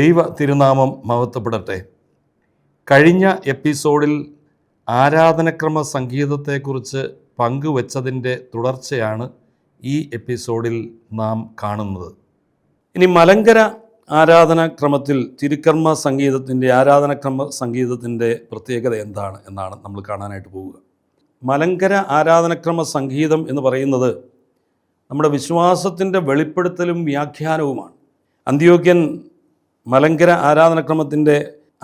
ദൈവ തിരുനാമം മഹത്വപ്പെടട്ടെ. കഴിഞ്ഞ എപ്പിസോഡിൽ ആരാധനക്രമ സംഗീതത്തെക്കുറിച്ച് പങ്കുവച്ചതിൻ്റെ തുടർച്ചയാണ് ഈ എപ്പിസോഡിൽ നാം കാണുന്നത്. ഇനി മലങ്കര ആരാധനാക്രമത്തിൽ തിരുക്കർമ്മ സംഗീതത്തിൻ്റെ ആരാധനക്രമ സംഗീതത്തിൻ്റെ പ്രത്യേകത എന്താണ് എന്നാണ് നമ്മൾ കാണാനായിട്ട് പോവുക. മലങ്കര ആരാധനക്രമ സംഗീതം എന്ന് പറയുന്നത് നമ്മുടെ വിശ്വാസത്തിൻ്റെ വെളിപ്പെടുത്തലും വ്യാഖ്യാനവുമാണ്. അന്ത്യോക്യൻ മലങ്കര ആരാധനക്രമത്തിൻ്റെ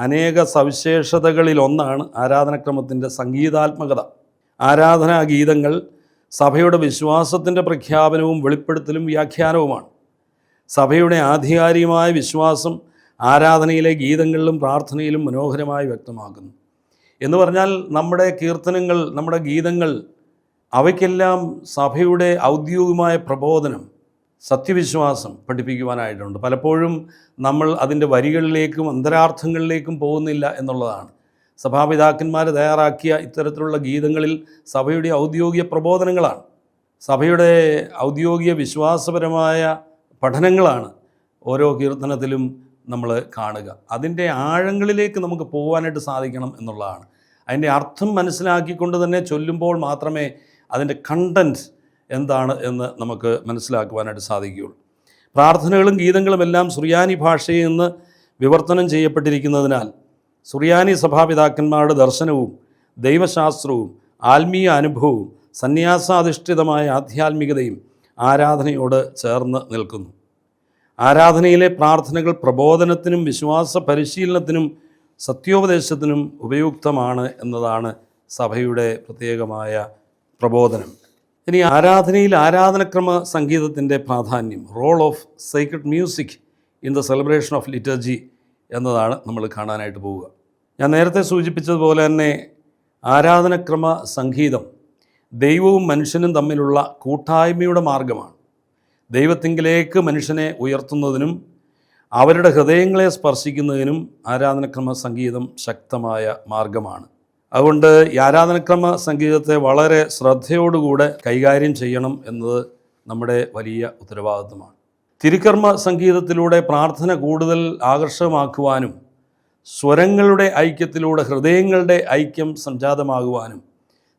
അനേക സവിശേഷതകളിലൊന്നാണ് ആരാധനക്രമത്തിൻ്റെ സംഗീതാത്മകത. ആരാധനാ ഗീതങ്ങൾ സഭയുടെ വിശ്വാസത്തിൻ്റെ പ്രഖ്യാപനവും വെളിപ്പെടുത്തലും വ്യാഖ്യാനവുമാണ്. സഭയുടെ ആധികാരികമായ വിശ്വാസം ആരാധനയിലെ ഗീതങ്ങളിലും പ്രാർത്ഥനയിലും മനോഹരമായി വ്യക്തമാക്കുന്നു. എന്ന് പറഞ്ഞാൽ നമ്മുടെ കീർത്തനങ്ങൾ, നമ്മുടെ ഗീതങ്ങൾ, അവയ്ക്കെല്ലാം സഭയുടെ ഔദ്യോഗികമായ പ്രബോധനം, സത്യവിശ്വാസം പഠിപ്പിക്കുവാനായിട്ടുണ്ട്. പലപ്പോഴും നമ്മൾ അതിൻ്റെ വരികളിലേക്കും അന്തരാർത്ഥങ്ങളിലേക്കും പോകുന്നില്ല എന്നുള്ളതാണ്. സഭാപിതാക്കന്മാർ തയ്യാറാക്കിയ ഇത്തരത്തിലുള്ള ഗീതങ്ങളിൽ സഭയുടെ ഔദ്യോഗിക പ്രബോധനങ്ങളാണ്, സഭയുടെ ഔദ്യോഗിക വിശ്വാസപരമായ പഠനങ്ങളാണ് ഓരോ കീർത്തനത്തിലും നമ്മൾ കാണുക. അതിൻ്റെ ആഴങ്ങളിലേക്ക് നമുക്ക് പോകാനായിട്ട് സാധിക്കണം എന്നുള്ളതാണ്. അതിൻ്റെ അർത്ഥം മനസ്സിലാക്കിക്കൊണ്ട് തന്നെ ചൊല്ലുമ്പോൾ മാത്രമേ അതിൻ്റെ കണ്ടൻറ്റ് എന്താണ് എന്ന് നമുക്ക് മനസ്സിലാക്കുവാനായിട്ട് സാധിക്കുകയുള്ളൂ. പ്രാർത്ഥനകളും ഗീതങ്ങളും എല്ലാം സുറിയാനി ഭാഷയിൽ നിന്ന് വിവർത്തനം ചെയ്യപ്പെട്ടിരിക്കുന്നതിനാൽ സുറിയാനി സഭാപിതാക്കന്മാരുടെ ദർശനവും ദൈവശാസ്ത്രവും ആത്മീയ അനുഭവവും സന്യാസാധിഷ്ഠിതമായ ആധ്യാത്മികതയും ആരാധനയോട് ചേർന്ന് നിൽക്കുന്നു. ആരാധനയിലെ പ്രാർത്ഥനകൾ പ്രബോധനത്തിനും വിശ്വാസ പരിശീലനത്തിനും സത്യോപദേശത്തിനും ഉപയുക്തമാണ് എന്നതാണ് സഭയുടെ പ്രത്യേകമായ പ്രബോധനം. ഇനി ആരാധനയിൽ ആരാധനക്രമ സംഗീതത്തിൻ്റെ പ്രാധാന്യം, role of secret music in the celebration of liturgy എന്നതാണ് നമ്മൾ കാണാനായിട്ട് പോവുക. ഞാൻ നേരത്തെ സൂചിപ്പിച്ചതുപോലെ തന്നെ ആരാധനക്രമ സംഗീതം ദൈവവും മനുഷ്യനും തമ്മിലുള്ള കൂട്ടായ്മയുടെ മാർഗമാണ്. ദൈവത്തിങ്കിലേക്ക് മനുഷ്യനെ ഉയർത്തുന്നതിനും അവരുടെ ഹൃദയങ്ങളെ സ്പർശിക്കുന്നതിനും ആരാധനക്രമ സംഗീതം ശക്തമായ മാർഗമാണ്. അതുകൊണ്ട് ഈ ആരാധനക്രമ സംഗീതത്തെ വളരെ ശ്രദ്ധയോടുകൂടെ കൈകാര്യം ചെയ്യണം എന്നത് നമ്മുടെ വലിയ ഉത്തരവാദിത്വമാണ്. തിരുക്കർമ്മ സംഗീതത്തിലൂടെ പ്രാർത്ഥന കൂടുതൽ ആകർഷകമാക്കുവാനും സ്വരങ്ങളുടെ ഐക്യത്തിലൂടെ ഹൃദയങ്ങളുടെ ഐക്യം സംജാതമാകുവാനും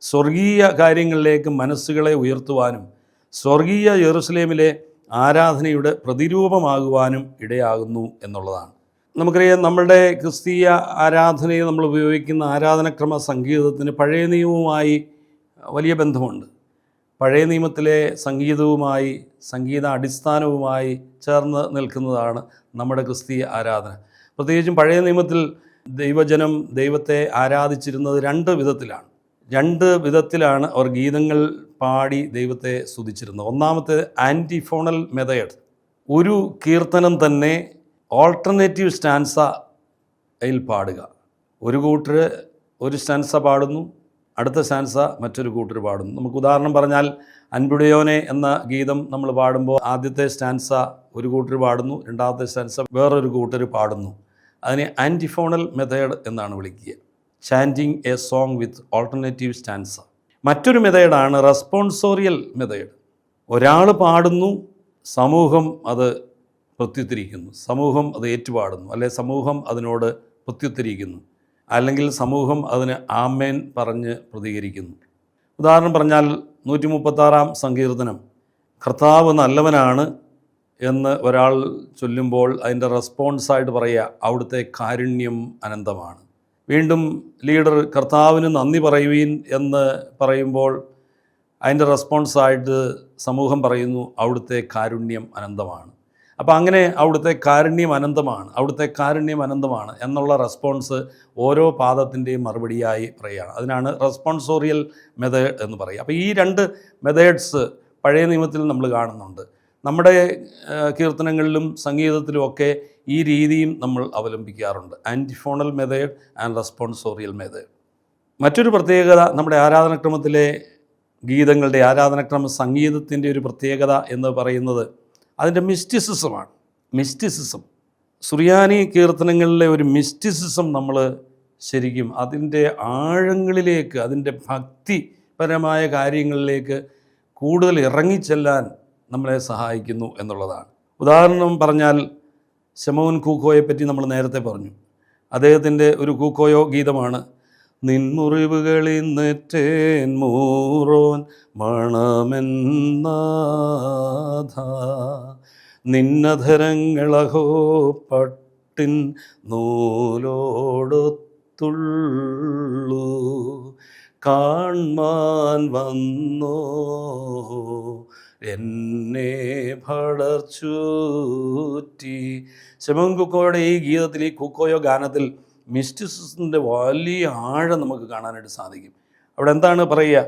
സ്വർഗീയ കാര്യങ്ങളിലേക്ക് മനസ്സുകളെ ഉയർത്തുവാനും സ്വർഗീയ യെറുശലേമിലെ ആരാധനയുടെ പ്രതിരൂപമാകുവാനും ഇടയാകുന്നു എന്നുള്ളതാണ്. നമുക്കറിയാം, നമ്മളുടെ ക്രിസ്തീയ ആരാധനയിൽ നമ്മൾ ഉപയോഗിക്കുന്ന ആരാധനക്രമ സംഗീതത്തിന് പഴയ നിയമവുമായി വലിയ ബന്ധമുണ്ട്. പഴയ നിയമത്തിലെ സംഗീതവുമായി, സംഗീത അടിസ്ഥാനവുമായി ചേർന്ന് നിൽക്കുന്നതാണ് നമ്മുടെ ക്രിസ്തീയ ആരാധന. പ്രത്യേകിച്ചും പഴയ നിയമത്തിൽ ദൈവജനം ദൈവത്തെ ആരാധിച്ചിരുന്നത് രണ്ട് വിധത്തിലാണ് അവർ ഗീതങ്ങൾ പാടി ദൈവത്തെ സ്തുതിച്ചിരുന്നത്. ഒന്നാമത്തെ ആൻറ്റിഫോണൽ മെത്തേഡ്, ഒരു കീർത്തനം തന്നെ ഓൾട്ടർനേറ്റീവ് സ്റ്റാൻസയിൽ പാടുക. ഒരു കൂട്ടർ ഒരു സ്റ്റാൻസ പാടുന്നു, അടുത്ത സ്റ്റാൻസ മറ്റൊരു കൂട്ടർ പാടുന്നു. നമുക്ക് ഉദാഹരണം പറഞ്ഞാൽ അൻപുടയോനെ എന്ന ഗീതം നമ്മൾ പാടുമ്പോൾ ആദ്യത്തെ സ്റ്റാൻസ ഒരു കൂട്ടർ പാടുന്നു, രണ്ടാമത്തെ സ്റ്റാൻസ വേറൊരു കൂട്ടർ പാടുന്നു. അതിനെ ആൻറ്റിഫോണൽ മെത്തേഡ് എന്നാണ് വിളിക്കുക. Chanting A song with alternative stanza. മറ്റൊരു മെത്തേഡാണ് റെസ്പോൺസോറിയൽ മെത്തേഡ്. ഒരാൾ പാടുന്നു, സമൂഹം അത് പ്രത്യുത്തരിക്കുന്നു, സമൂഹം അത് ഏറ്റുപാടുന്നു, അല്ലെ സമൂഹം അതിനോട് പ്രത്യുത്തരിക്കുന്നു, അല്ലെങ്കിൽ സമൂഹം അതിന് ആമേൻ പറഞ്ഞ് പ്രതികരിക്കുന്നു. ഉദാഹരണം പറഞ്ഞാൽ 136-ാം സങ്കീർത്തനം, കർത്താവ് നല്ലവനാണ് എന്ന് ഒരാൾ ചൊല്ലുമ്പോൾ അതിൻ്റെ റെസ്പോൺസായിട്ട് പറയുക, അവിടുത്തെ കാരുണ്യം അനന്തമാണ്. വീണ്ടും ലീഡർ കർത്താവിന് നന്ദി പറയുവീൻ എന്ന് പറയുമ്പോൾ അതിൻ്റെ റെസ്പോൺസായിട്ട് സമൂഹം പറയുന്നു, അവിടുത്തെ കാരുണ്യം അനന്തമാണ്. അപ്പോൾ അങ്ങനെ അവിടുത്തെ കാരുണ്യം അനന്തമാണ് എന്നുള്ള റെസ്പോൺസ് ഓരോ പാദത്തിൻ്റെയും മറുപടിയായി പറയുകയാണ്. അതിനാണ് റെസ്പോൺസോറിയൽ മെത്തേഡ് എന്ന് പറയുക. അപ്പോൾ ഈ രണ്ട് മെത്തേഡ്സ് പഴയ നിയമത്തിൽ നമ്മൾ കാണുന്നുണ്ട്. നമ്മുടെ കീർത്തനങ്ങളിലും സംഗീതത്തിലുമൊക്കെ ഈ രീതിയും നമ്മൾ അവലംബിക്കാറുണ്ട്, ആൻറ്റിഫോണൽ മെത്തേഡ് ആൻഡ് റെസ്പോൺസോറിയൽ മെത്തേഡ്. മറ്റൊരു പ്രത്യേകത നമ്മുടെ ആരാധനക്രമത്തിലെ ഗീതങ്ങളുടെ, ആരാധനക്രമ സംഗീതത്തിൻ്റെ ഒരു പ്രത്യേകത എന്ന് പറയുന്നത് അതിൻ്റെ മിസ്റ്റിസിസമാണ്. സുറിയാനി കീർത്തനങ്ങളിലെ ഒരു മിസ്റ്റിസിസം നമ്മൾ ശരിക്കും അതിൻ്റെ ആഴങ്ങളിലേക്ക്, അതിൻ്റെ ഭക്തിപരമായ കാര്യങ്ങളിലേക്ക് കൂടുതൽ ഇറങ്ങിച്ചെല്ലാൻ നമ്മളെ സഹായിക്കുന്നു എന്നുള്ളതാണ്. ഉദാഹരണം പറഞ്ഞാൽ ശമൗൻ കൂക്കോയെ പറ്റി നമ്മൾ നേരത്തെ പറഞ്ഞു. അദ്ദേഹത്തിൻ്റെ ഒരു കൂക്കോയോ ഗീതമാണ് നിൻമുറിവുകളിൽ നെറ്റേൻ മൂറോൻ മണമെന്നാഥ നിന്നധരങ്ങളഹോ പട്ടിൻ നൂലോടൊത്തുള്ളൂ കാൺമാൻ വന്നോ എന്നെ ഭടർച്ചൂറ്റി. ശമൗൻ കൂക്കോയുടെ ഈ ഗീതത്തിൽ, ഈ കൂക്കോയോ ഗാനത്തിൽ മിസ്റ്റിസിസത്തിൻ്റെ വലിയ ആഴം നമുക്ക് കാണാനായിട്ട് സാധിക്കും. അവിടെ എന്താണ് പറയുക?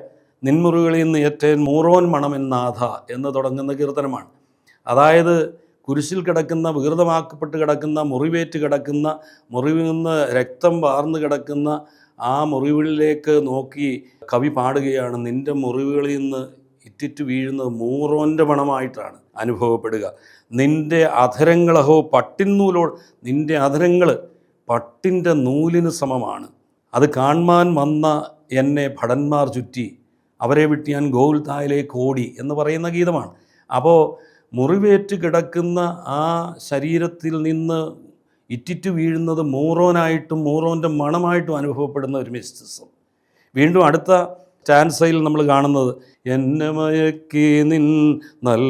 നിൻമുറികളിൽ നിന്ന് ഏറ്റവും മൂറോൻ മണമെന്നാഥ എന്ന് തുടങ്ങുന്ന കീർത്തനമാണ്. അതായത് കുരിശിൽ കിടക്കുന്ന, വികൃതമാക്കപ്പെട്ട് കിടക്കുന്ന, മുറിവേറ്റ് കിടക്കുന്ന, മുറിവിൽ നിന്ന് രക്തം വാർന്നു കിടക്കുന്ന ആ മുറിവുകളിലേക്ക് നോക്കി കവി പാടുകയാണ്, നിൻ്റെ മുറിവുകളിൽ നിന്ന് ഇറ്റിറ്റ് വീഴുന്നത് മൂറോൻ്റെ മണമായിട്ടാണ് അനുഭവപ്പെടുക. നിൻ്റെ അധരങ്ങളഹോ പട്ടിൻ നൂലോട്, നിൻ്റെ അധരങ്ങൾ പട്ടിൻ്റെ നൂലിന് സമമാണ്. അത് കാൺമാൻ വന്ന എന്നെ ഭടന്മാർ ചുറ്റി, അവരെ വിട്ട് ഞാൻ ഗോകുൽത്തായിലേക്ക് ഓടി എന്ന് പറയുന്ന ഗീതമാണ്. അപ്പോൾ മുറിവേറ്റ് കിടക്കുന്ന ആ ശരീരത്തിൽ നിന്ന് ഇറ്റിറ്റ് വീഴുന്നത് മൂറോനായിട്ടും മൂറോൻ്റെ മണമായിട്ടും അനുഭവപ്പെടുന്ന ഒരു മിസ്റ്റിസം. വീണ്ടും അടുത്ത സ്റ്റാൻസയിൽ നമ്മൾ കാണുന്നത് എന്നെ മയക്കി നിൻ നൽ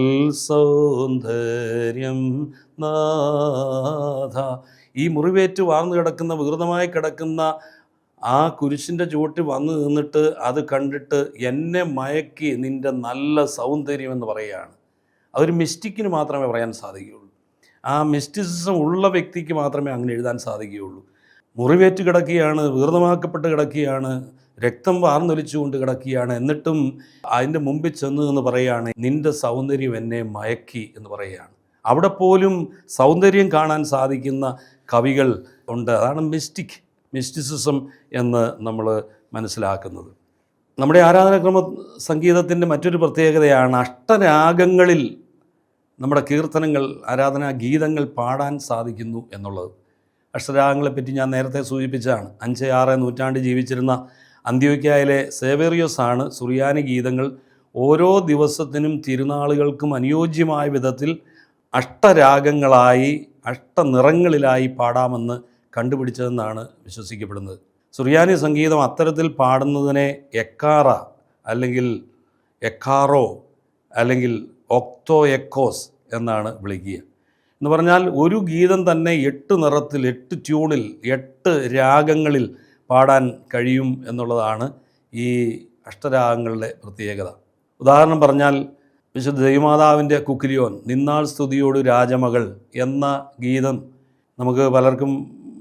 സൗന്ദര്യം നാഥ. ഈ മുറിവേറ്റ് വാർന്നു കിടക്കുന്ന, വികൃതമായി കിടക്കുന്ന ആ കുരിശിൻ്റെ ചുവട്ടിൽ വന്നു നിന്നിട്ട് അത് കണ്ടിട്ട് എന്നെ മയക്കി നിൻ്റെ നല്ല സൗന്ദര്യം എന്ന് പറയുകയാണ്. അതൊരു മിസ്റ്റിക്കിന് മാത്രമേ പറയാൻ സാധിക്കുകയുള്ളൂ. ആ മിസ്റ്റിസിസം ഉള്ള വ്യക്തിക്ക് മാത്രമേ അങ്ങനെ എഴുതാൻ സാധിക്കുകയുള്ളൂ. മുറിവേറ്റ് കിടക്കുകയാണ്, വികൃതമാക്കപ്പെട്ട് കിടക്കുകയാണ്, രക്തം വാർന്നൊലിച്ചുകൊണ്ട് കിടക്കുകയാണ്, എന്നിട്ടും അതിൻ്റെ മുമ്പിൽ ചെന്ന് എന്ന് പറയുകയാണ് നിൻ്റെ സൗന്ദര്യം എന്നെ മയക്കി എന്ന് പറയുകയാണ്. അവിടെ പോലും സൗന്ദര്യം കാണാൻ സാധിക്കുന്ന കവികൾ ഉണ്ട്. അതാണ് മിസ്റ്റിസിസം എന്ന് നമ്മൾ മനസ്സിലാക്കുന്നത്. നമ്മുടെ ആരാധനാക്രമ സംഗീതത്തിൻ്റെ മറ്റൊരു പ്രത്യേകതയാണ് അഷ്ടരാഗങ്ങളിൽ നമ്മുടെ കീർത്തനങ്ങൾ, ആരാധനാ ഗീതങ്ങൾ പാടാൻ സാധിക്കുന്നു എന്നുള്ളത്. അഷ്ടരാഗങ്ങളെപ്പറ്റി ഞാൻ നേരത്തെ സൂചിപ്പിച്ചതാണ്. 5-6 നൂറ്റാണ്ട് ജീവിച്ചിരുന്ന അന്ത്യോക്യായിലെ സേവേറിയോസ് ആണ് സുറിയാനി ഗീതങ്ങൾ ഓരോ ദിവസത്തിനും തിരുനാളുകൾക്കും അനുയോജ്യമായ വിധത്തിൽ അഷ്ടരാഗങ്ങളായി, അഷ്ടനിറങ്ങളിലായി പാടാമെന്ന് കണ്ടുപിടിച്ചതെന്നാണ് വിശ്വസിക്കപ്പെടുന്നത്. സുറിയാനി സംഗീതം അത്തരത്തിൽ പാടുന്നതിനെ എക്കാറ അല്ലെങ്കിൽ എക്കാറോ അല്ലെങ്കിൽ ഒക്തോ എക്കോസ് എന്നാണ് വിളിക്കുക. എന്ന് പറഞ്ഞാൽ ഒരു ഗീതം തന്നെ 8 നിറത്തിൽ, 8 ട്യൂണിൽ, 8 രാഗങ്ങളിൽ പാടാൻ കഴിയും എന്നുള്ളതാണ് ഈ അഷ്ടരാഗങ്ങളുടെ പ്രത്യേകത. ഉദാഹരണം പറഞ്ഞാൽ വിശുദ്ധ ദൈവമാതാവിൻ്റെ കുക്കിലിയോൻ, നിന്നാൾ സ്തുതിയോട് രാജമകൾ എന്ന ഗീതം നമുക്ക് പലർക്കും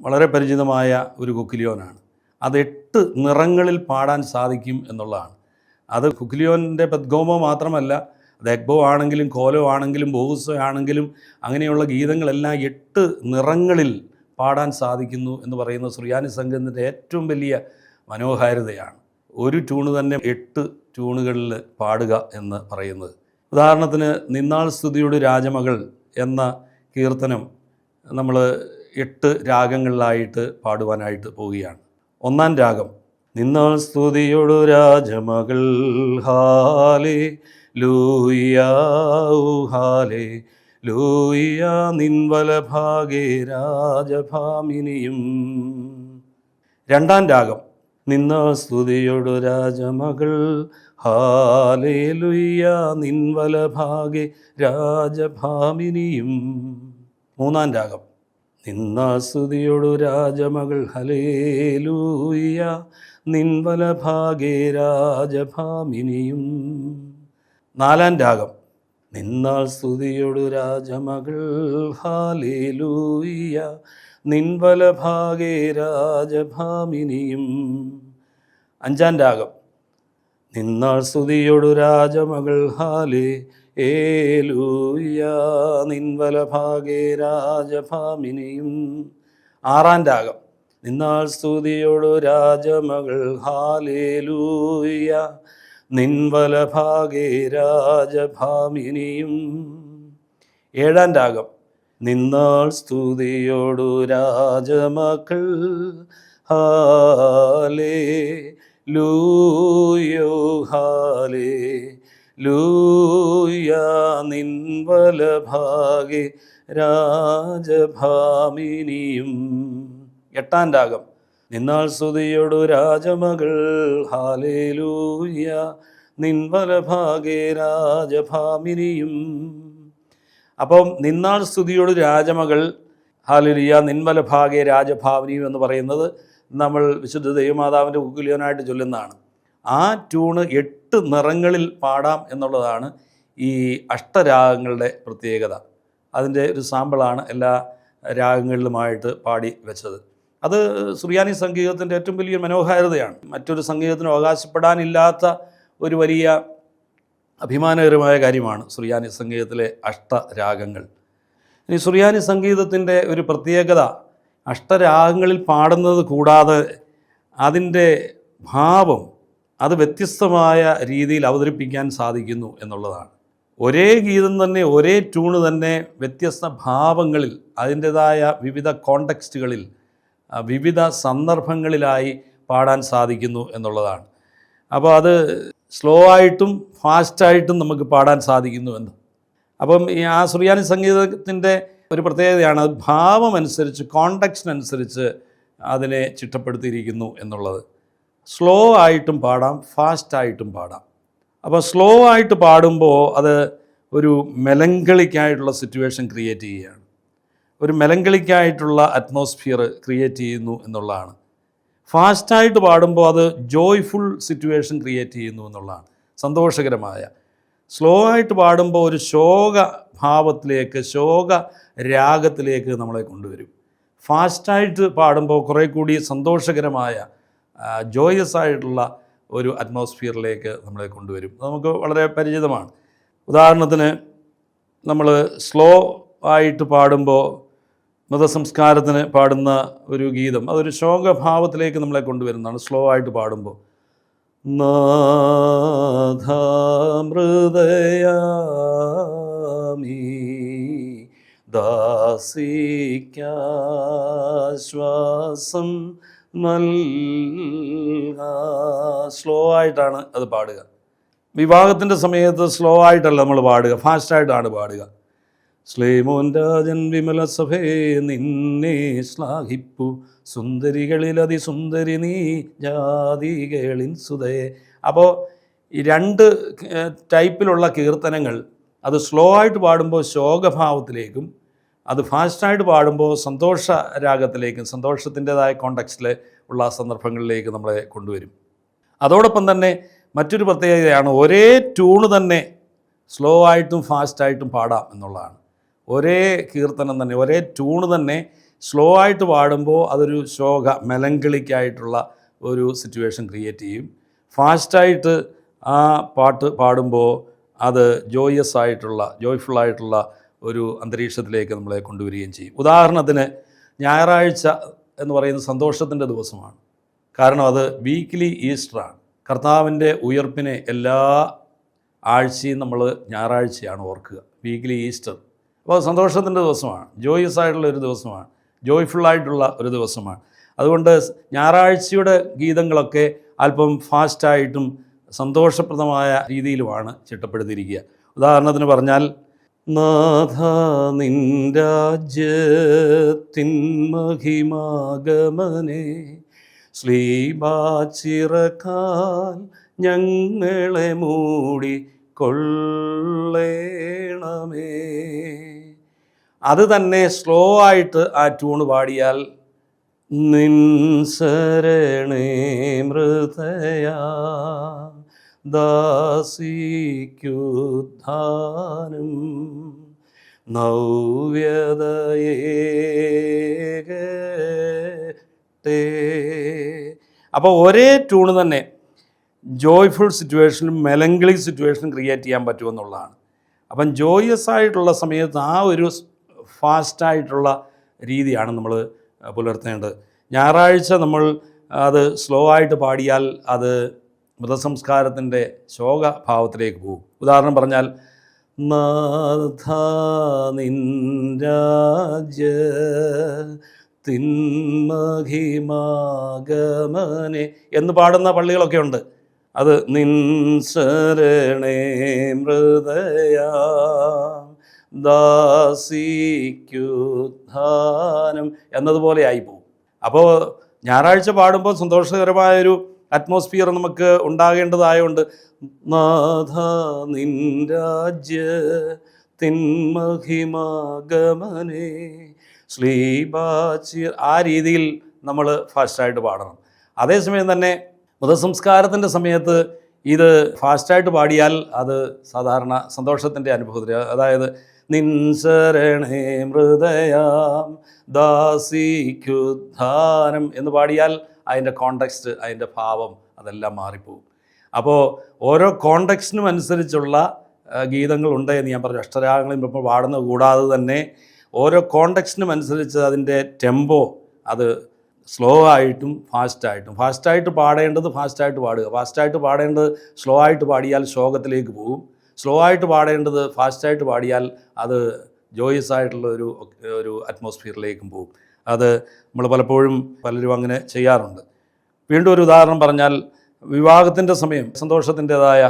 വളരെ പരിചിതമായ ഒരു കുക്കിലിയോനാണ്. അത് 8 നിറങ്ങളിൽ പാടാൻ സാധിക്കും എന്നുള്ളതാണ്. അത് കുക്കിലിയോൻ്റെ പെദ്ഗോമോ മാത്രമല്ല, അത് എഗ്ബോ ആണെങ്കിലും കോലോ ആണെങ്കിലും ബോഹുസോ ആണെങ്കിലും അങ്ങനെയുള്ള ഗീതങ്ങളെല്ലാം 8 നിറങ്ങളിൽ പാടാൻ സാധിക്കുന്നു എന്ന് പറയുന്നത് സുറിയാനി സംഗീതത്തിൻ്റെ ഏറ്റവും വലിയ മനോഹാരിതയാണ്. ഒരു ട്യൂണ് തന്നെ 8 ട്യൂണുകളിൽ പാടുക എന്ന് പറയുന്നത്. ഉദാഹരണത്തിന് നിന്നാൾ സ്തുതിയുടെ രാജമകൾ എന്ന കീർത്തനം നമ്മൾ 8 രാഗങ്ങളിലായിട്ട് പാടുവാനായിട്ട് പോവുകയാണ്. 1-ാം രാഗം നിന്നാൾ സ്തുതിയോടു രാജമകൾ ഹാലേ ലൂയാ ഹാലേ ലൂയാ നിൻവലഭാഗേ രാജഭാമിനിയും. 2-ാം രാഗം നിന്നാൾ സ്തുതിയോടു രാജമകൾ ഹാലേലുയ്യ നിൻവലഭാഗേ രാജഭാമിനിയും. 3-ാം രാഗം നിന്നാൾ സ്തുതിയോടു രാജമകൾ ഹല്ലേലൂയ നിൻവലഭാഗേ രാജഭാമിനിയും. 4-ാം രാഗം നിന്നാൾ സ്തുതിയോടു രാജമകൾ ഹല്ലേലൂയ നിൻവലഭാഗേ രാജഭാമിനിയും. 5-ാം രാഗം നിന്നാൾ സ്തുതിയോടു രാജമകൾ ഹല്ലേലൂയ നിൻവലഭാഗേ രാജഭാമിനിയും. 6-ാം രാഗം നിന്നാൾ സ്തുതിയോടു രാജമകൾ ഹല്ലേലൂയ നിൻവലഭാഗേ രാജഭാമിനിയും. 7-ാം രാഗം നിന്നാൾ സ്തുതിയോടു രാജമക്കൾ ഹാലേലൂയോ ഹാലേലൂയ ലൂയ നിൻ വലഭാഗെ രാജഭാമിനിയും. എട്ടാം രാഗം. നിന്നാൾ സ്തുതിയോടു രാജമകൾ ഹാലേലൂയ നിൻ വലഭാഗെ രാജഭാമിനിയും. അപ്പം നിന്നാൾ സ്തുതിയോട് രാജമകൾ ഹാലേലൂയ നിൻ വലഭാഗെ രാജഭാമിനിയും എന്ന് പറയുന്നത് നമ്മൾ വിശുദ്ധ ദൈവമാതാവിൻ്റെ ഉക്കുലിയനായിട്ട് ചൊല്ലുന്നതാണ്. ആ ട്യൂണ് 8 നിറങ്ങളിൽ പാടാം എന്നുള്ളതാണ് ഈ അഷ്ടരാഗങ്ങളുടെ പ്രത്യേകത. അതിൻ്റെ ഒരു സാമ്പിളാണ് എല്ലാ രാഗങ്ങളിലുമായിട്ട് പാടി വെച്ചത്. അത് സുറിയാനി സംഗീതത്തിൻ്റെ ഏറ്റവും വലിയ മനോഹാരിതയാണ്. മറ്റൊരു സംഗീതത്തിനും അവകാശപ്പെടാനില്ലാത്ത ഒരു വലിയ അഭിമാനകരമായ കാര്യമാണ് സുറിയാനി സംഗീതത്തിലെ അഷ്ടരാഗങ്ങൾ. ഇനി സുറിയാനി സംഗീതത്തിൻ്റെ ഒരു പ്രത്യേകത അഷ്ടരാഗങ്ങളിൽ പാടുന്നത് കൂടാതെ അതിൻ്റെ ഭാവം അത് വ്യത്യസ്തമായ രീതിയിൽ അവതരിപ്പിക്കാൻ സാധിക്കുന്നു എന്നുള്ളതാണ്. ഒരേ ഗീതം തന്നെ, ഒരേ ട്യൂണ് തന്നെ വ്യത്യസ്ത ഭാവങ്ങളിൽ അതിൻ്റെതായ വിവിധ കോണ്ടെക്സ്റ്റുകളിൽ വിവിധ സന്ദർഭങ്ങളിലായി പാടാൻ സാധിക്കുന്നു എന്നുള്ളതാണ്. അപ്പോൾ അത് സ്ലോ ആയിട്ടും ഫാസ്റ്റായിട്ടും നമുക്ക് പാടാൻ സാധിക്കുന്നു എന്ന്. അപ്പം ഈ ആ സുറിയാനി സംഗീതത്തിൻ്റെ ഒരു പ്രത്യേകതയാണ് അത് ഭാവമനുസരിച്ച് കോണ്ടെക്സ്റ്റിനനുസരിച്ച് അതിനെ ചിട്ടപ്പെടുത്തിയിരിക്കുന്നു എന്നുള്ളത്. സ്ലോ ആയിട്ടും പാടാം, ഫാസ്റ്റായിട്ടും പാടാം. അപ്പോൾ സ്ലോ ആയിട്ട് പാടുമ്പോൾ അത് ഒരു മെലങ്കളിക്കായിട്ടുള്ള സിറ്റുവേഷൻ ക്രിയേറ്റ് ചെയ്യുകയാണ്, ഒരു മെലങ്കളിക്കായിട്ടുള്ള അറ്റ്മോസ്ഫിയർ ക്രിയേറ്റ് ചെയ്യുന്നു എന്നുള്ളതാണ്. ഫാസ്റ്റായിട്ട് പാടുമ്പോൾ അത് ജോയ്ഫുൾ സിറ്റുവേഷൻ ക്രിയേറ്റ് ചെയ്യുന്നു എന്നുള്ളതാണ്, സന്തോഷകരമായ. സ്ലോ ആയിട്ട് പാടുമ്പോൾ ഒരു ശോക ഭാവത്തിലേക്ക്, ശോക രാഗത്തിലേക്ക് നമ്മളെ കൊണ്ടുവരും. ഫാസ്റ്റായിട്ട് പാടുമ്പോൾ കുറേ കൂടി സന്തോഷകരമായ ജോയസ് ആയിട്ടുള്ള ഒരു അറ്റ്മോസ്ഫിയറിലേക്ക് നമ്മളെ കൊണ്ടുവരും. നമുക്ക് വളരെ പരിചിതമാണ്. ഉദാഹരണത്തിന് നമ്മൾ സ്ലോ ആയിട്ട് പാടുമ്പോൾ മതസംസ്കാരത്തിന് പാടുന്ന ഒരു ഗീതം അതൊരു ശോകഭാവത്തിലേക്ക് നമ്മളെ കൊണ്ടുവരുന്നതാണ്. സ്ലോ ആയിട്ട് പാടുമ്പോൾ നാഥാമൃദയാമി ദാസിക്കാശ്വാസം സ്ലോ ആയിട്ടാണ് അത് പാടുക. വിവാഹത്തിൻ്റെ സമയത്ത് സ്ലോ ആയിട്ടല്ല നമ്മൾ പാടുക, ഫാസ്റ്റായിട്ടാണ് പാടുക. ശ്ലേമോൻ രാജൻ വിമല സഭേ നിന്നെ ശ്ലാഘിപ്പു സുന്ദരികളിൽ അതിസുന്ദരി നീ ജാതികളിൻ സുതയെ. അപ്പോൾ ഈ 2 ടൈപ്പിലുള്ള കീർത്തനങ്ങൾ അത് സ്ലോ ആയിട്ട് പാടുമ്പോൾ ശോകഭാവത്തിലേക്കും അത് ഫാസ്റ്റായിട്ട് പാടുമ്പോൾ സന്തോഷ രാഗത്തിലേക്കും സന്തോഷത്തിൻ്റെതായ കോണ്ടെക്സ്റ്റിൽ ഉള്ള സന്ദർഭങ്ങളിലേക്ക് നമ്മളെ കൊണ്ടുവരും. അതോടൊപ്പം തന്നെ മറ്റൊരു പ്രത്യേകതയാണ് ഒരേ ട്യൂണ് തന്നെ സ്ലോ ആയിട്ടും ഫാസ്റ്റായിട്ടും പാടാം എന്നുള്ളതാണ്. ഒരേ കീർത്തനം തന്നെ, ഒരേ ട്യൂണ് തന്നെ സ്ലോ ആയിട്ട് പാടുമ്പോൾ അതൊരു ശോക മെലങ്കളിക്കായിട്ടുള്ള ഒരു സിറ്റുവേഷൻ ക്രിയേറ്റ് ചെയ്യും. ഫാസ്റ്റായിട്ട് ആ പാട്ട് പാടുമ്പോൾ അത് ജോയസ് ആയിട്ടുള്ള, ജോയ്ഫുള്ളായിട്ടുള്ള ഒരു അന്തരീക്ഷത്തിലേക്ക് നമ്മളെ കൊണ്ടുവരികയും ചെയ്യും. ഉദാഹരണത്തിന് ഞായറാഴ്ച എന്ന് പറയുന്നത് സന്തോഷത്തിൻ്റെ ദിവസമാണ്. കാരണം അത് വീക്ക്ലി ഈസ്റ്ററാണ്. കർത്താവിൻ്റെ ഉയർപ്പിനെ എല്ലാ ആഴ്ചയും നമ്മൾ ഞായറാഴ്ചയാണ് ഓർക്കുക, വീക്ക്ലി ഈസ്റ്റർ. അപ്പോൾ സന്തോഷത്തിൻ്റെ ദിവസമാണ്, ജോയസ് ആയിട്ടുള്ള ഒരു ദിവസമാണ്, ജോയ്ഫുള്ളായിട്ടുള്ള ഒരു ദിവസമാണ്. അതുകൊണ്ട് ഞായറാഴ്ചയുടെ ഗീതങ്ങളൊക്കെ അല്പം ഫാസ്റ്റായിട്ടും സന്തോഷപ്രദമായ രീതിയിലുമാണ് ചിട്ടപ്പെടുത്തിയിരിക്കുക. ഉദാഹരണത്തിന് പറഞ്ഞാൽ നാഥ നിൻ രാജ്യത്തിൻ മഹിമാഗമനേ ശ്ലീബാച്ചിറക്കാൽ ഞങ്ങളെ മൂടി കൊള്ളേണമേ. അത് തന്നെ സ്ലോ ആയിട്ട് ആ ട്യൂണ് പാടിയാൽ നിൻ ശരണേ മൃതയാ ദാസിക്കുദ്ധാനം നവ്യതയേകട്ടെ. അപ്പോൾ ഒരേ ട്യൂണ് തന്നെ ജോയ്ഫുൾ സിറ്റുവേഷനും മെലങ്കളി സിറ്റുവേഷനും ക്രിയേറ്റ് ചെയ്യാൻ പറ്റുമെന്നുള്ളതാണ്. അപ്പം ജോയസ് ആയിട്ടുള്ള സമയത്ത് ആ ഒരു ഫാസ്റ്റായിട്ടുള്ള രീതിയാണ് നമ്മൾ പുലർത്തേണ്ടത്. ഞായറാഴ്ച നമ്മൾ അത് സ്ലോ ആയിട്ട് പാടിയാൽ അത് മൃതസംസ്കാരത്തിൻ്റെ ശോകഭാവത്തിലേക്ക് പോകും. ഉദാഹരണം പറഞ്ഞാൽ നാഥ നിൻ രാജ്യത്തിൻ മഹിമാഗമനേ എന്ന് പാടുന്ന പള്ളികളൊക്കെ ഉണ്ട്. അത് നിൻ ശരണേ മൃദയാം ദാസിക്കുദ്ധാനം എന്നതുപോലെ ആയിപ്പോവും. അപ്പോൾ ഞായറാഴ്ച പാടുമ്പോൾ സന്തോഷകരമായൊരു അറ്റ്മോസ്ഫിയർ നമുക്ക് ഉണ്ടാകേണ്ടതായതുകൊണ്ട് നാഥ നിൻ രാജ്യത്തിൻ മഹിമാഗമനേ ശ്ലീബാചിർ ആ രീതിയിൽ നമ്മൾ ഫാസ്റ്റായിട്ട് പാടണം. അതേസമയം തന്നെ മതസംസ്കാരത്തിൻ്റെ സമയത്ത് ഇത് ഫാസ്റ്റായിട്ട് പാടിയാൽ അത് സാധാരണ സന്തോഷത്തിൻ്റെ അനുഭവത്തിൽ, അതായത് നിൻ ശരണേ മൃദയാം ദാസിക്കുദ്ധാനം എന്ന് പാടിയാൽ അതിൻ്റെ കോണ്ടെക്സ്റ്റ്, അതിൻ്റെ ഭാവം അതെല്ലാം മാറിപ്പോകും. അപ്പോൾ ഓരോ കോണ്ടെക്സ്റ്റിനും അനുസരിച്ചുള്ള ഗീതങ്ങളുണ്ട് എന്ന് ഞാൻ പറഞ്ഞു. അഷ്ടരാഗങ്ങളും ഇപ്പോൾ പാടുന്നത് കൂടാതെ തന്നെ ഓരോ കോണ്ടെക്സ്റ്റിനും അനുസരിച്ച് അതിൻ്റെ ടെമ്പോ അത് സ്ലോ ആയിട്ടും ഫാസ്റ്റായിട്ട് പാടേണ്ടത് ഫാസ്റ്റായിട്ട് പാടുക, ഫാസ്റ്റായിട്ട് പാടേണ്ടത് സ്ലോ ആയിട്ട് പാടിയാൽ ശോകത്തിലേക്ക് പോകും, സ്ലോ ആയിട്ട് പാടേണ്ടത് ഫാസ്റ്റായിട്ട് പാടിയാൽ അത് ജോയസ് ആയിട്ടുള്ള ഒരു അറ്റ്മോസ്ഫിയറിലേക്കും പോകും. അത് നമ്മൾ പലരും അങ്ങനെ ചെയ്യാറുണ്ട്. വീണ്ടും ഒരു ഉദാഹരണം പറഞ്ഞാൽ, വിവാഹത്തിൻ്റെ സമയം സന്തോഷത്തിൻ്റെതായ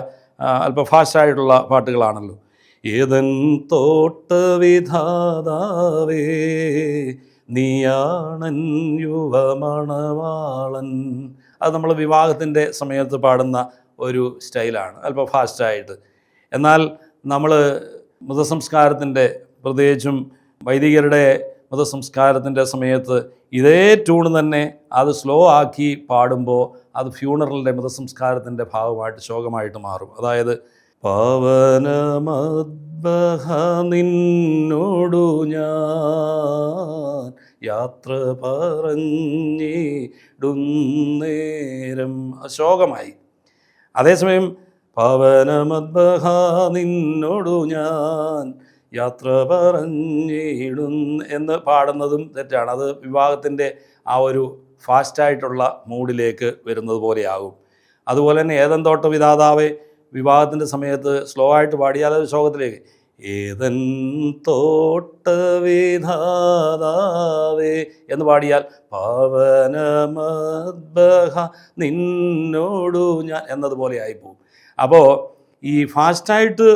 അല്പം ഫാസ്റ്റായിട്ടുള്ള പാട്ടുകളാണല്ലോ. ഏതൻ തോട്ടവിധാതാവേ നീയാണൻ യുവമണവാളൻ, അത് നമ്മൾ വിവാഹത്തിൻ്റെ സമയത്ത് പാടുന്ന ഒരു സ്റ്റൈലാണ്, അല്പം ഫാസ്റ്റായിട്ട്. എന്നാൽ നമ്മൾ മതസംസ്കാരത്തിൻ്റെ, പ്രത്യേകിച്ചും വൈദികരുടെ മതസംസ്കാരത്തിൻ്റെ സമയത്ത് ഇതേ ട്യൂൺ തന്നെ അത് സ്ലോ ആക്കി പാടുമ്പോൾ അത് ഫ്യൂണറലിൻ്റെ മതസംസ്കാരത്തിൻ്റെ ഭാഗമായിട്ട് ശോകമായിട്ട് മാറും. അതായത് പാവനമദ്ബഹ നിന്നോടു ഞാൻ യാത്ര പറഞ്ഞിടുന്നേരം ശോകമായി. അതേസമയം പാവനമദ്ബഹ നിന്നോടു ഞാൻ യാത്ര പറഞ്ഞിടുന്ന എന്ന് പാടുന്നതും തെറ്റാണ്. അത് വിവാഹത്തിൻ്റെ ആ ഒരു ഫാസ്റ്റായിട്ടുള്ള മൂഡിലേക്ക് വരുന്നത് പോലെയാകും. അതുപോലെ തന്നെ ഏതൻ തോട്ട വിധാതാവേ വിവാഹത്തിൻ്റെ സമയത്ത് സ്ലോ ആയിട്ട് പാടിയാൽ അത് ശോകത്തിലേക്ക്. ഏതൻ തോട്ട വിധാതാവേ എന്ന് പാടിയാൽ പാവനമദ്ബഹ നിന്നോടു ഞാൻ എന്നതുപോലെ ആയിപ്പോവും. അപ്പോൾ ഈ ഫാസ്റ്റായിട്ട്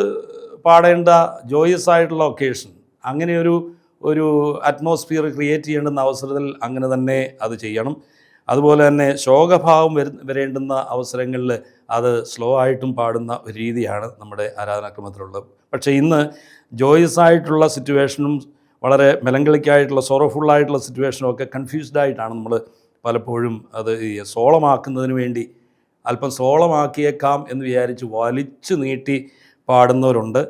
പാടേണ്ട ജോയസ് ആയിട്ടുള്ള ഒക്കേഷൻ, അങ്ങനെ ഒരു അറ്റ്മോസ്ഫിയർ ക്രിയേറ്റ് ചെയ്യേണ്ടുന്ന അവസരത്തിൽ അങ്ങനെ തന്നെ അത് ചെയ്യണം. അതുപോലെ തന്നെ ശോകഭാവം വരേണ്ടുന്ന അവസരങ്ങളിൽ അത് സ്ലോ ആയിട്ടും പാടുന്ന ഒരു രീതിയാണ് നമ്മുടെ ആരാധനാക്രമത്തിലുള്ളത്. പക്ഷേ ഇന്ന് ജോയസ് ആയിട്ടുള്ള സിറ്റുവേഷനും വളരെ മെലങ്കളിക്കായിട്ടുള്ള സോറോഫുള്ളായിട്ടുള്ള സിറ്റുവേഷനും ഒക്കെ കൺഫ്യൂസ്ഡ് ആയിട്ടാണ് നമ്മൾ പലപ്പോഴും അത് സോളമാക്കുന്നതിന് വേണ്ടി അല്പം സോളമാക്കിയേക്കാം എന്ന് വിചാരിച്ച് വലിച്ചു നീട്ടി പാടുന്നവരുണ്ട്.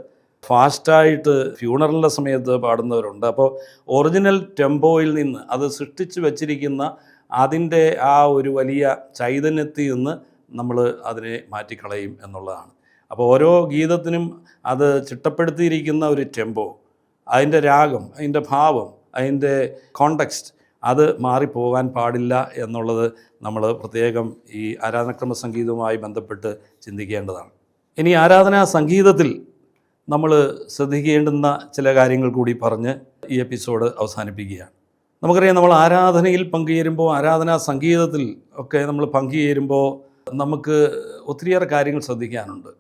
ഫാസ്റ്റായിട്ട് ഫ്യൂണറലിൻ്റെ സമയത്ത് പാടുന്നവരുണ്ട്. അപ്പോൾ ഒറിജിനൽ ടെമ്പോയിൽ നിന്ന് അത് സൃഷ്ടിച്ച് വച്ചിരിക്കുന്ന അതിൻ്റെ ആ ഒരു വലിയ ചൈതന്യത്തിൽ നിന്ന് നമ്മൾ അതിനെ മാറ്റിക്കളയും എന്നുള്ളതാണ്. അപ്പോൾ ഓരോ ഗീതത്തിനും അത് ചിട്ടപ്പെടുത്തിയിരിക്കുന്ന ഒരു ടെമ്പോ, അതിൻ്റെ രാഗം, അതിൻ്റെ ഭാവം, അതിൻ്റെ കോണ്ടെക്സ്റ്റ് അത് മാറിപ്പോകാൻ പാടില്ല എന്നുള്ളത് നമ്മൾ പ്രത്യേകം ഈ ആരാധനാക്രമ സംഗീതവുമായി ബന്ധപ്പെട്ട് ചിന്തിക്കേണ്ടതാണ്. ഇനി ആരാധനാ സംഗീതത്തിൽ നമ്മൾ ശ്രദ്ധിക്കേണ്ടുന്ന ചില കാര്യങ്ങൾ കൂടി പറഞ്ഞ് ഈ എപ്പിസോഡ് അവസാനിപ്പിക്കുകയാണ്. നമുക്കറിയാം, നമ്മൾ ആരാധനയിൽ പങ്കുചേരുമ്പോൾ, ആരാധനാ സംഗീതത്തിൽ ഒക്കെ നമ്മൾ പങ്കുചേരുമ്പോൾ നമുക്ക് ഒത്തിരിയേറെ കാര്യങ്ങൾ ശ്രദ്ധിക്കാനുണ്ട്.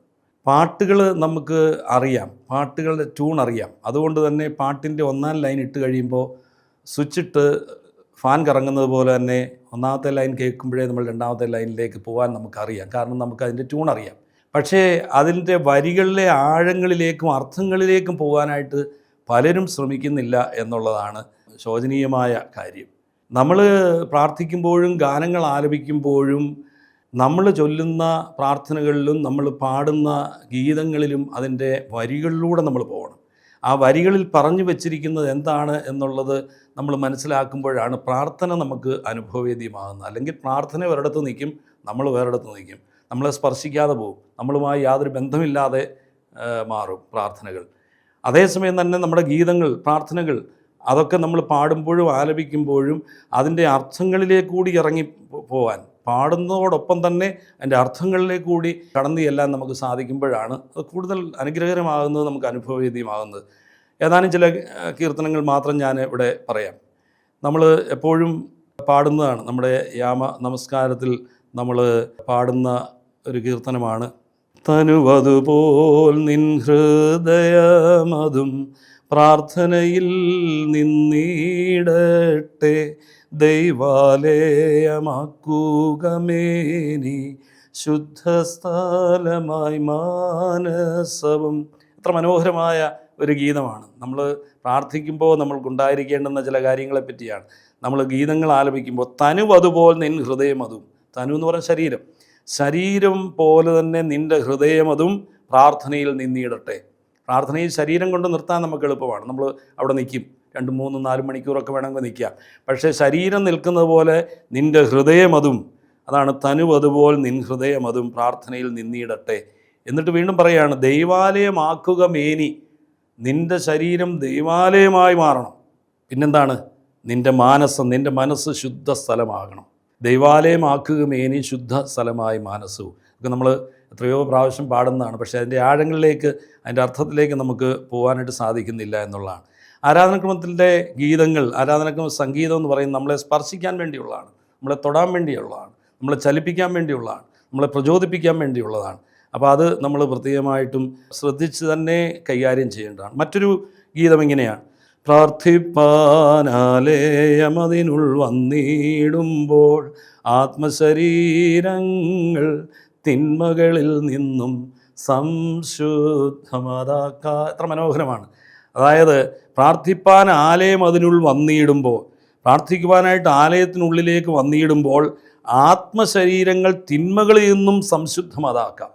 പാട്ടുകൾ നമുക്ക് അറിയാം, പാട്ടുകളുടെ ട്യൂൺ അറിയാം. അതുകൊണ്ട് തന്നെ പാട്ടിൻ്റെ ഒന്നാം ലൈൻ ഇട്ട് കഴിയുമ്പോൾ സ്വിച്ചിട്ട് ഫാൻ കറങ്ങുന്നത് പോലെ തന്നെ ഒന്നാമത്തെ ലൈൻ കേൾക്കുമ്പോഴേ നമ്മൾ രണ്ടാമത്തെ ലൈനിലേക്ക് പോകാൻ നമുക്കറിയാം. കാരണം നമുക്ക് അതിൻ്റെ ട്യൂൺ അറിയാം. പക്ഷേ അതിൻ്റെ വരികളിലെ ആഴങ്ങളിലേക്കും അർത്ഥങ്ങളിലേക്കും പോകാനായിട്ട് പലരും ശ്രമിക്കുന്നില്ല എന്നുള്ളതാണ് ശോചനീയമായ കാര്യം. നമ്മൾ പ്രാർത്ഥിക്കുമ്പോഴും ഗാനങ്ങൾ ആലപിക്കുമ്പോഴും നമ്മൾ ചൊല്ലുന്ന പ്രാർത്ഥനകളിലും നമ്മൾ പാടുന്ന ഗീതങ്ങളിലും അതിൻ്റെ വരികളിലൂടെ നമ്മൾ പോകണം. ആ വരികളിൽ പറഞ്ഞു വച്ചിരിക്കുന്നത് എന്താണ് എന്നുള്ളത് നമ്മൾ മനസ്സിലാക്കുമ്പോഴാണ് പ്രാർത്ഥന നമുക്ക് അനുഭവവേദ്യമാകുന്നത്. അല്ലെങ്കിൽ പ്രാർത്ഥന ഒരിടത്ത് നിൽക്കും, നമ്മൾ വേറെടുത്ത് നിൽക്കും, നമ്മളെ സ്പർശിക്കാതെ പോകും, നമ്മളുമായി യാതൊരു ബന്ധമില്ലാതെ മാറും പ്രാർത്ഥനകൾ. അതേസമയം തന്നെ നമ്മുടെ ഗീതങ്ങൾ, പ്രാർത്ഥനകൾ അതൊക്കെ നമ്മൾ പാടുമ്പോഴും ആലപിക്കുമ്പോഴും അതിൻ്റെ അർത്ഥങ്ങളിലേക്ക് കൂടി ഇറങ്ങി പോകാൻ, പാടുന്നതോടൊപ്പം തന്നെ അതിൻ്റെ അർത്ഥങ്ങളിലേക്ക് കൂടി കടന്നു ചെല്ലാൻ നമുക്ക് സാധിക്കുമ്പോഴാണ് അത് കൂടുതൽ അനുഗ്രഹകരമാകുന്നത്, നമുക്ക് അനുഭവവേദ്യമാകുന്നത്. ഏതാനും ചില കീർത്തനങ്ങൾ മാത്രം ഞാൻ ഇവിടെ പറയാം. നമ്മൾ എപ്പോഴും പാടുന്നതാണ്, നമ്മുടെ യാമ നമസ്കാരത്തിൽ നമ്മൾ പാടുന്ന ഒരു കീർത്തനമാണ്. തനുവതുപോൽ നിൻ ഹൃദയമതും പ്രാർത്ഥനയിൽ നിന്നിടട്ടെ, ദൈവാലയമാക്കുകമേനി ശുദ്ധസ്ഥലമായി മാനസവും. എത്ര മനോഹരമായ ഒരു ഗീതമാണ്. നമ്മൾ പ്രാർത്ഥിക്കുമ്പോൾ നമ്മൾക്കുണ്ടായിരിക്കേണ്ടുന്ന ചില കാര്യങ്ങളെ പറ്റിയാണ് നമ്മൾ ഗീതങ്ങൾ ആലപിക്കുമ്പോൾ. തനുവതുപോൽ നിൻ ഹൃദയമതും, തനു എന്ന് പറഞ്ഞ ശരീരം, ശരീരം പോലെ തന്നെ നിൻ്റെ ഹൃദയമതും പ്രാർത്ഥനയിൽ നിന്നിടട്ടെ. പ്രാർത്ഥനയിൽ ശരീരം കൊണ്ട് നിർത്താൻ നമുക്ക് എളുപ്പമാണ്, നമ്മൾ അവിടെ നിൽക്കും, 2, 3, 4 മണിക്കൂറൊക്കെ വേണമെങ്കിൽ നിൽക്കാം. പക്ഷേ ശരീരം നിൽക്കുന്നത് പോലെ നിൻ്റെ ഹൃദയമതും, അതാണ് തനുവതുപോൽ നിൻ ഹൃദയമതും പ്രാർത്ഥനയിൽ നിന്നിടട്ടെ. എന്നിട്ട് വീണ്ടും പറയുകയാണ്, ദൈവാലയമാക്കുക മേനി, നിൻ്റെ ശരീരം ദൈവാലയമായി മാറണം. പിന്നെന്താണ്? നിൻ്റെ മാനസം, നിൻ്റെ മനസ്സ് ശുദ്ധ സ്ഥലമാകണം. ദൈവാലയമാക്കുക മേനി ശുദ്ധ സ്ഥലമായി മാനസവും. ഒക്കെ നമ്മൾ എത്രയോ പ്രാവശ്യം പാടുന്നതാണ്. പക്ഷേ അതിൻ്റെ ആഴങ്ങളിലേക്ക്, അതിൻ്റെ അർത്ഥത്തിലേക്ക് നമുക്ക് പോകാനായിട്ട് സാധിക്കുന്നില്ല എന്നുള്ളതാണ്. ആരാധനക്രമത്തിൻ്റെ ഗീതങ്ങൾ, ആരാധനക്രമ സംഗീതം എന്ന് പറയുന്നത് നമ്മളെ സ്പർശിക്കാൻ വേണ്ടിയുള്ളതാണ്, നമ്മളെ തൊടാൻ വേണ്ടിയുള്ളതാണ്, നമ്മളെ ചലിപ്പിക്കാൻ വേണ്ടിയുള്ളതാണ്, നമ്മളെ പ്രചോദിപ്പിക്കാൻ വേണ്ടിയുള്ളതാണ്. അപ്പോൾ അത് നമ്മൾ പ്രത്യേകമായിട്ടും ശ്രദ്ധിച്ച് തന്നെ കൈകാര്യം ചെയ്യേണ്ടതാണ്. മറ്റൊരു ഗീതം ഇങ്ങനെയാണ്: പ്രാർത്ഥിപ്പാനാലയമതിനുൾ വന്നിടുമ്പോൾ ആത്മശരീരങ്ങൾ തിന്മകളിൽ നിന്നും സംശുദ്ധമാതാക്ക. എത്ര മനോഹരമാണ്! അതായത് പ്രാർത്ഥിപ്പാൻ ആലയം അതിനുൾ വന്നിടുമ്പോൾ, പ്രാർത്ഥിക്കുവാനായിട്ട് ആലയത്തിനുള്ളിലേക്ക് വന്നിടുമ്പോൾ ആത്മശരീരങ്ങൾ തിന്മകളിൽ നിന്നും സംശുദ്ധമാതാക്കാം.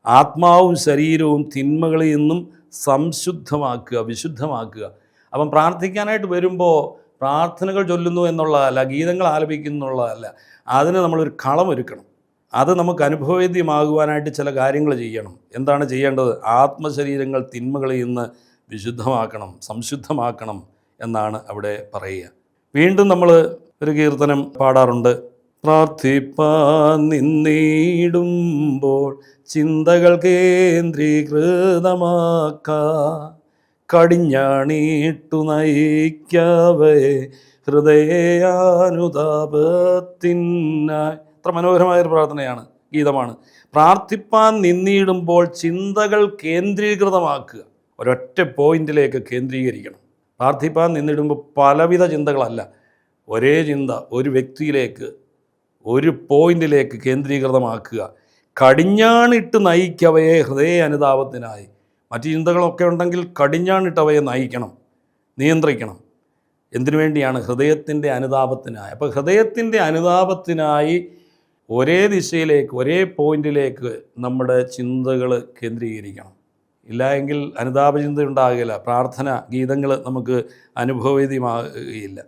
ആത്മാവും ശരീരവും തിന്മകളിൽ നിന്നും സംശുദ്ധമാക്കുക, വിശുദ്ധമാക്കുക. അപ്പം പ്രാർത്ഥിക്കാനായിട്ട് വരുമ്പോൾ പ്രാർത്ഥനകൾ ചൊല്ലുന്നു എന്നുള്ളതല്ല, ഗീതങ്ങൾ ആലപിക്കുന്നു എന്നുള്ളതല്ല, അതിന് നമ്മളൊരു കളമൊരുക്കണം. അത് നമുക്ക് അനുഭവവേദ്യമാകുവാനായിട്ട് ചില കാര്യങ്ങൾ ചെയ്യണം. എന്താണ് ചെയ്യേണ്ടത്? ആത്മശരീരങ്ങൾ തിന്മകളിൽ നിന്ന് വിശുദ്ധമാക്കണം, സംശുദ്ധമാക്കണം എന്നാണ് അവിടെ പറയുക. വീണ്ടും നമ്മൾ ഒരു കീർത്തനം പാടാറുണ്ട്: പ്രാർത്ഥിപ്പാൻ നിന്നിടുമ്പോൾ ചിന്തകൾ കേന്ദ്രീകൃതമാക്ക, കടിഞ്ഞാണിട്ടു നയിക്കവേ ഹൃദയാനുതാപത്തിനായി. എത്ര മനോഹരമായൊരു പ്രാർത്ഥനയാണ്, ഗീതമാണ്. പ്രാർത്ഥിപ്പാൻ നിന്നിടുമ്പോൾ ചിന്തകൾ കേന്ദ്രീകൃതമാക്കുക, ഒരൊറ്റ പോയിന്റിലേക്ക് കേന്ദ്രീകരിക്കണം. പ്രാർത്ഥിപ്പാൻ നിന്നിടുമ്പോൾ പലവിധ ചിന്തകളല്ല, ഒരേ ചിന്ത ഒരു വ്യക്തിയിലേക്ക്, ഒരു പോയിന്റിലേക്ക് കേന്ദ്രീകൃതമാക്കുക. കടിഞ്ഞാണിട്ട് നയിക്കവയെ ഹൃദയ അനുതാപത്തിനായി. മറ്റു ചിന്തകളൊക്കെ ഉണ്ടെങ്കിൽ കടിഞ്ഞാണിട്ട് അവയെ നയിക്കണം, നിയന്ത്രിക്കണം. എന്തിനു വേണ്ടിയാണ്? ഹൃദയത്തിൻ്റെ അനുതാപത്തിനായി. അപ്പോൾ ഹൃദയത്തിൻ്റെ അനുതാപത്തിനായി ഒരേ ദിശയിലേക്ക്, ഒരേ പോയിന്റിലേക്ക് നമ്മുടെ ചിന്തകൾ കേന്ദ്രീകരിക്കണം. ഇല്ല എങ്കിൽ അനുതാപചിന്ത ഉണ്ടാകില്ല, പ്രാർത്ഥന ഗീതങ്ങൾ നമുക്ക് അനുഭവവേദ്യമാകുകയില്ല.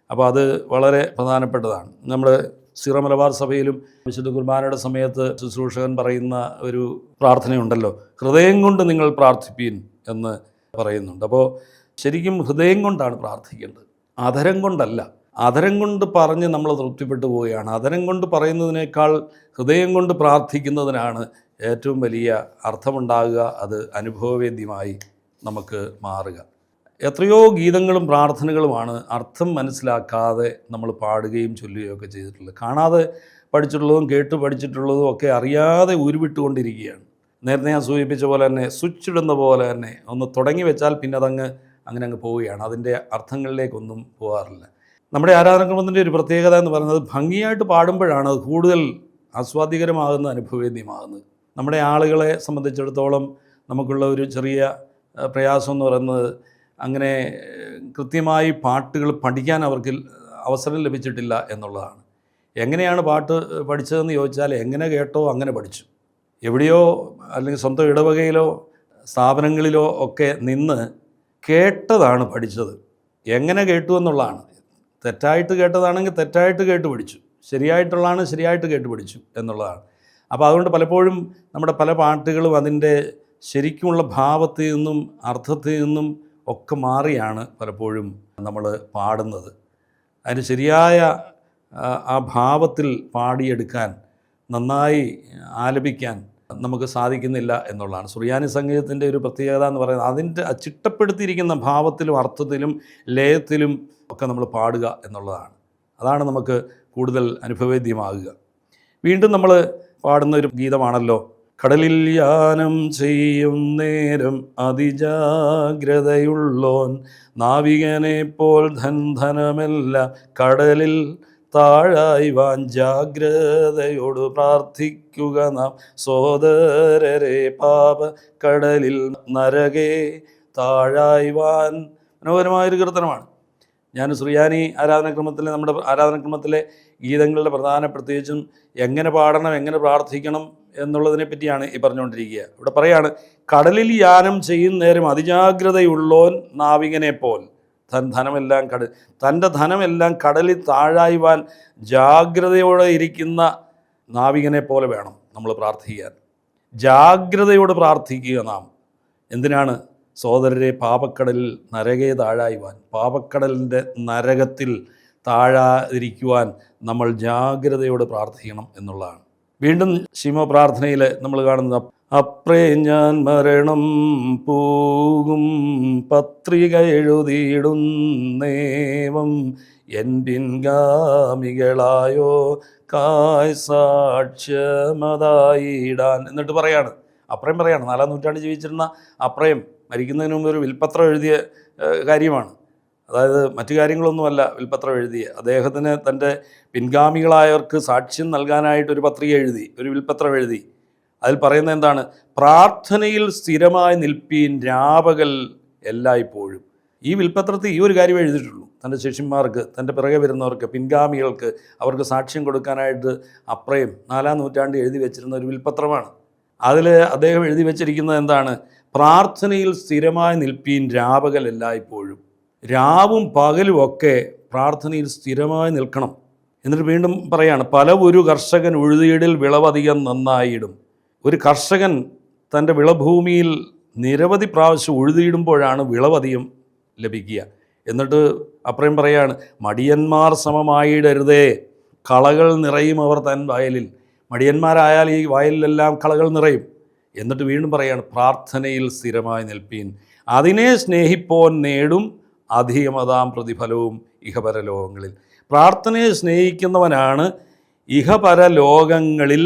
അപ്പോൾ അത് വളരെ പ്രധാനപ്പെട്ടതാണ്. നമ്മൾ സിറോ മലബാർ സഭയിലും വിശുദ്ധ കുർബാനയുടെ സമയത്ത് ശുശ്രൂഷകൻ പറയുന്ന ഒരു പ്രാർത്ഥനയുണ്ടല്ലോ, ഹൃദയം കൊണ്ട് നിങ്ങൾ പ്രാർത്ഥിപ്പീൻ എന്ന് പറയുന്നുണ്ട്. അപ്പോൾ ശരിക്കും ഹൃദയം കൊണ്ടാണ് പ്രാർത്ഥിക്കേണ്ടത്, അധരം കൊണ്ടല്ല. അധരം കൊണ്ട് പറഞ്ഞ് നമ്മൾ തൃപ്തിപ്പെട്ടു പോവുകയാണ്. അധരം കൊണ്ട് പറയുന്നതിനേക്കാൾ ഹൃദയം കൊണ്ട് പ്രാർത്ഥിക്കുന്നതിനാണ് ഏറ്റവും വലിയ അർത്ഥമുണ്ടാകുക, അത് അനുഭവവേദ്യമായി നമുക്ക് മാറുക. എത്രയോ ഗീതങ്ങളും പ്രാർത്ഥനകളുമാണ് അർത്ഥം മനസ്സിലാക്കാതെ നമ്മൾ പാടുകയും ചൊല്ലുകയും ഒക്കെ ചെയ്തിട്ടുള്ളത്. കാണാതെ പഠിച്ചിട്ടുള്ളതും കേട്ട് പഠിച്ചിട്ടുള്ളതും ഒക്കെ അറിയാതെ ഉരുവിട്ടുകൊണ്ടിരിക്കുകയാണ്. നേരത്തെ ഞാൻ സൂചിപ്പിച്ച പോലെ തന്നെ, സ്വിച്ച് ഇടുന്ന പോലെ തന്നെ ഒന്ന് തുടങ്ങി വെച്ചാൽ പിന്നെ അതങ്ങ് അങ്ങനെ പോവുകയാണ്, അതിൻ്റെ അർത്ഥങ്ങളിലേക്കൊന്നും പോകാറില്ല. നമ്മുടെ ആരാധനാക്രമത്തിൻ്റെ ഒരു പ്രത്യേകത എന്ന് പറയുന്നത്, ഭംഗിയായിട്ട് പാടുമ്പോഴാണ് അത് കൂടുതൽ ആസ്വാദികരമാകുന്ന, അനുഭവവേദ്യമാകുന്നത്. നമ്മുടെ ആളുകളെ സംബന്ധിച്ചിടത്തോളം നമുക്കുള്ള ഒരു ചെറിയ പ്രയാസം എന്ന് പറയുന്നത്, അങ്ങനെ കൃത്യമായി പാട്ടുകൾ പഠിക്കാൻ അവർക്ക് അവസരം ലഭിച്ചിട്ടില്ല എന്നുള്ളതാണ്. എങ്ങനെയാണ് പാട്ട് പഠിച്ചതെന്ന് ചോദിച്ചാൽ, എങ്ങനെ കേട്ടോ അങ്ങനെ പഠിച്ചു. എവിടെയോ അല്ലെങ്കിൽ സ്വന്തം ഇടവകയിലോ സ്ഥാപനങ്ങളിലോ ഒക്കെ നിന്ന് കേട്ടതാണ് പഠിച്ചത്. എങ്ങനെ കേട്ടു എന്നുള്ളതാണ്. തെറ്റായിട്ട് കേട്ടതാണെങ്കിൽ തെറ്റായിട്ട് കേട്ട് പഠിച്ചു, ശരിയായിട്ടുള്ളതാണ് ശരിയായിട്ട് കേട്ട് പഠിച്ചു എന്നുള്ളതാണ്. അപ്പോൾ അതുകൊണ്ട് പലപ്പോഴും നമ്മുടെ പല പാട്ടുകളും അതിൻ്റെ ശരിക്കുമുള്ള ഭാവത്തിൽ നിന്നും അർത്ഥത്തിൽ നിന്നും ഒക്കെ മാറിയാണ് പലപ്പോഴും നമ്മൾ പാടുന്നത്. അതിന് ശരിയായ ആ ഭാവത്തിൽ പാടിയെടുക്കാൻ, നന്നായി ആലപിക്കാൻ നമുക്ക് സാധിക്കുന്നില്ല എന്നുള്ളതാണ്. സുറിയാനി സംഗീതത്തിൻ്റെ ഒരു പ്രത്യേകത എന്ന് പറയുന്നത്, അതിൻ്റെ ചിട്ടപ്പെടുത്തിയിരിക്കുന്ന ഭാവത്തിലും അർത്ഥത്തിലും ലയത്തിലും ഒക്കെ നമ്മൾ പാടുക എന്നുള്ളതാണ്. അതാണ് നമുക്ക് കൂടുതൽ അനുഭവവേദ്യമാകുക. വീണ്ടും നമ്മൾ പാടുന്ന ഒരു ഗീതമാണല്ലോ. കടലിൽ യാനം ചെയ്യും നേരം അതിജാഗ്രതയുള്ളോൻ, നാവികനെ പോൽ ധനമെല്ലാം കടലിൽ താഴായ്വാൻ ജാഗ്രതയോട് പ്രാർത്ഥിക്കുക നാം സോദരരെ, പാപ കടലിൽ നരകേ താഴായ്വാൻ. മനോഹരമായൊരു കീർത്തനമാണ്. ഞാൻ സുറിയാനി ആരാധനാക്രമത്തിലെ, നമ്മുടെ ആരാധനാക്രമത്തിലെ ഗീതങ്ങളുടെ പ്രത്യേകിച്ചും എങ്ങനെ പാടണം, എങ്ങനെ പ്രാർത്ഥിക്കണം എന്നുള്ളതിനെ പറ്റിയാണ് ഈ പറഞ്ഞുകൊണ്ടിരിക്കുക. ഇവിടെ പറയാണ്, കടലിൽ യാനം ചെയ്യും നേരം അതിജാഗ്രതയുള്ളോൻ നാവികനെ പോൽ ധനമെല്ലാം തൻ്റെ ധനമെല്ലാം കടലിൽ താഴായ്വാൻ ജാഗ്രതയോടെ ഇരിക്കുന്ന നാവികനെ പോലെ വേണം നമ്മൾ പ്രാർത്ഥിക്കാൻ. ജാഗ്രതയോടെ പ്രാർത്ഥിക്കുക നാം. എന്തിനാണ്? സോദരരെ, പാപക്കടലിൽ നരകേ താഴായ്വാൻ, പാപക്കടലിൻ്റെ നരകത്തിൽ താഴാതിരിക്കുവാൻ നമ്മൾ ജാഗ്രതയോടെ പ്രാർത്ഥിക്കണം എന്നുള്ളതാണ്. വീണ്ടും ശീമോ പ്രാർത്ഥനയിൽ നമ്മൾ കാണുന്നത്, അപ്രേ ഞാൻ മരണം പോകും പത്രിക എഴുതിയിടുന്നേവം, എൻ പിൻഗാമികളായോ കായ് സാക്ഷ്യമതായിടാൻ. എന്നിട്ട് പറയാണ്, അപ്രയം പറയാണ്, 4-ാം നൂറ്റാണ്ട് ജീവിച്ചിരുന്ന അപ്രയം മരിക്കുന്നതിന് മുമ്പ് ഒരു വിൽപ്പത്രം എഴുതിയ കാര്യമാണ്. അതായത് മറ്റു കാര്യങ്ങളൊന്നുമല്ല വിൽപ്പത്രം എഴുതിയ. അദ്ദേഹത്തിന് തൻ്റെ പിൻഗാമികളായവർക്ക് സാക്ഷ്യം നൽകാനായിട്ടൊരു പത്രിക എഴുതി, ഒരു വിൽപ്പത്രം എഴുതി. അതിൽ പറയുന്നത് എന്താണ്? പ്രാർത്ഥനയിൽ സ്ഥിരമായി നിൽപ്പീൻ രാപകൽ എല്ലായ്പ്പോഴും. ഈ വിൽപ്പത്രത്തിൽ ഈ ഒരു കാര്യം എഴുതിയിട്ടുള്ളൂ. തൻ്റെ ശിഷ്യന്മാർക്ക്, തൻ്റെ പിറകെ വരുന്നവർക്ക്, പിൻഗാമികൾക്ക് അവർക്ക് സാക്ഷ്യം കൊടുക്കാനായിട്ട് അപ്രയം 4-ാം നൂറ്റാണ്ട് എഴുതി വെച്ചിരുന്ന ഒരു വിൽപ്പത്രമാണ്. അതിൽ അദ്ദേഹം എഴുതി വെച്ചിരിക്കുന്നത് എന്താണ്? പ്രാർത്ഥനയിൽ സ്ഥിരമായി നിൽപ്പീൻ രാപകൽ എല്ലായ്പ്പോഴും. രാവും പകലും ഒക്കെ പ്രാർത്ഥനയിൽ സ്ഥിരമായി നിൽക്കണം. എന്നിട്ട് വീണ്ടും പറയാണ്, പല ഒരു കർഷകൻ ഉഴുതിയിടിൽ വിളവധികം നന്നായിടും. ഒരു കർഷകൻ തൻ്റെ വിളഭൂമിയിൽ നിരവധി പ്രാവശ്യം ഉഴുതിയിടുമ്പോഴാണ് വിളവധികം ലഭിക്കുക. എന്നിട്ട് അപ്പുറം പറയാണ്, മടിയന്മാർ സമമായിടരുതേ, കളകൾ നിറയും അവർ തൻ വയലിൽ. മടിയന്മാരായാൽ ഈ വയലിലെല്ലാം കളകൾ നിറയും. എന്നിട്ട് വീണ്ടും പറയാണ്, പ്രാർത്ഥനയിൽ സ്ഥിരമായി നിൽപ്പീൻ, അതിനെ സ്നേഹിപ്പോൻ നേടും അധികമതാം പ്രതിഫലവും ഇഹപരലോകങ്ങളിൽ. പ്രാർത്ഥനയെ സ്നേഹിക്കുന്നവനാണ് ഇഹപരലോകങ്ങളിൽ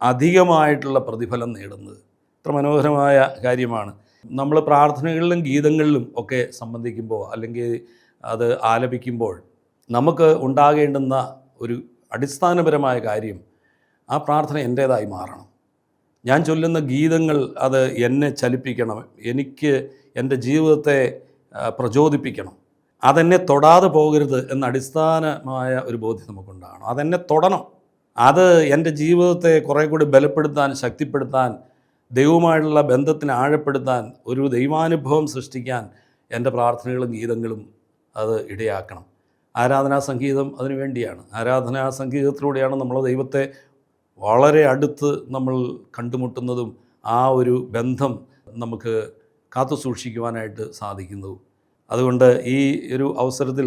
അധികമായിട്ടുള്ള പ്രതിഫലം നേടുന്നത്. ഇത്ര മനോഹരമായ കാര്യമാണ്. നമ്മൾ പ്രാർത്ഥനകളിലും ഗീതങ്ങളിലും ഒക്കെ സംബന്ധിക്കുമ്പോൾ, അല്ലെങ്കിൽ അത് ആലപിക്കുമ്പോൾ നമുക്ക് ഉണ്ടാകേണ്ടുന്ന ഒരു അടിസ്ഥാനപരമായ കാര്യം, ആ പ്രാർത്ഥന എൻ്റേതായി മാറണം. ഞാൻ ചൊല്ലുന്ന ഗീതങ്ങൾ അത് എന്നെ ചലിപ്പിക്കണം, എനിക്ക് എൻ്റെ ജീവിതത്തെ പ്രചോദിപ്പിക്കണം. അതെന്നെ തൊടാതെ പോകരുത് എന്ന അടിസ്ഥാനമായ ഒരു ബോധ്യം നമുക്കുണ്ടാകണം. അതെന്നെ തൊടണം. അത് എൻ്റെ ജീവിതത്തെ കുറേ കൂടി ബലപ്പെടുത്താൻ, ശക്തിപ്പെടുത്താൻ, ദൈവവുമായിട്ടുള്ള ബന്ധത്തിന് ആഴപ്പെടുത്താൻ, ഒരു ദൈവാനുഭവം സൃഷ്ടിക്കാൻ എൻ്റെ പ്രാർത്ഥനകളും ഗീതങ്ങളും അത് ഇടയാക്കണം. ആരാധനാ സംഗീതം അതിനു വേണ്ടിയാണ്. ആരാധനാ സംഗീതത്തിലൂടെയാണ് നമ്മൾ ദൈവത്തെ വളരെ അടുത്ത് നമ്മൾ കണ്ടുമുട്ടുന്നതും ആ ഒരു ബന്ധം നമുക്ക് കാത്തു സൂക്ഷിക്കുവാനായിട്ട് സാധിക്കുന്നതും. അതുകൊണ്ട് ഈ ഒരു അവസരത്തിൽ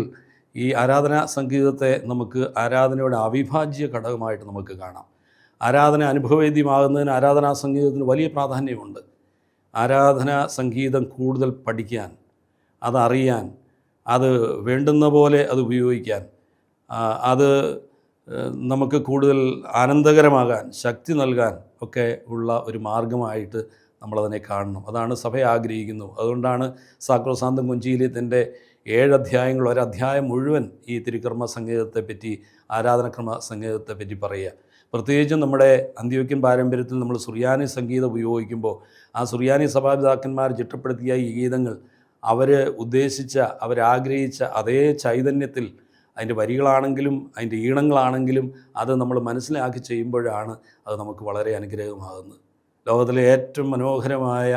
ഈ ആരാധനാ സംഗീതത്തെ നമുക്ക് ആരാധനയുടെ അവിഭാജ്യ ഘടകമായിട്ട് നമുക്ക് കാണാം. ആരാധന അനുഭവവേദ്യമാകുന്നതിന് ആരാധനാ സംഗീതത്തിന് വലിയ പ്രാധാന്യമുണ്ട്. ആരാധനാ സംഗീതം കൂടുതൽ പഠിക്കാൻ, അതറിയാൻ, അത് വേണ്ടുന്ന പോലെ അത് ഉപയോഗിക്കാൻ, അത് നമുക്ക് കൂടുതൽ ആനന്ദകരമാകാൻ, ശക്തി നൽകാൻ ഒക്കെ ഉള്ള ഒരു മാർഗമായിട്ട് നമ്മളതിനെ കാണണം. അതാണ് സഭ ആഗ്രഹിക്കുന്നു. അതുകൊണ്ടാണ് സാക്രോസാന്തം കൊഞ്ചിയിലത്തിൻ്റെ 7 അധ്യായങ്ങൾ, ഒരധ്യായം മുഴുവൻ ഈ തിരുക്കർമ്മ സംഗീതത്തെപ്പറ്റി, ആരാധനക്രമ സംഗീതത്തെപ്പറ്റി പറയുക. പ്രത്യേകിച്ചും നമ്മുടെ അന്ത്യോക്യൻ പാരമ്പര്യത്തിൽ നമ്മൾ സുറിയാനി സംഗീതം ഉപയോഗിക്കുമ്പോൾ ആ സുറിയാനി സഭാപിതാക്കന്മാർ ചിട്ടപ്പെടുത്തിയ ഈ ഗീതങ്ങൾ അവർ ഉദ്ദേശിച്ച, അവരാഗ്രഹിച്ച അതേ ചൈതന്യത്തിൽ അതിൻ്റെ വരികളാണെങ്കിലും അതിൻ്റെ ഈണങ്ങളാണെങ്കിലും അത് നമ്മൾ മനസ്സിലാക്കി ചെയ്യുമ്പോഴാണ് അത് നമുക്ക് വളരെ അനുഗ്രഹമാകുന്നത്. ലോകത്തിലെ ഏറ്റവും മനോഹരമായ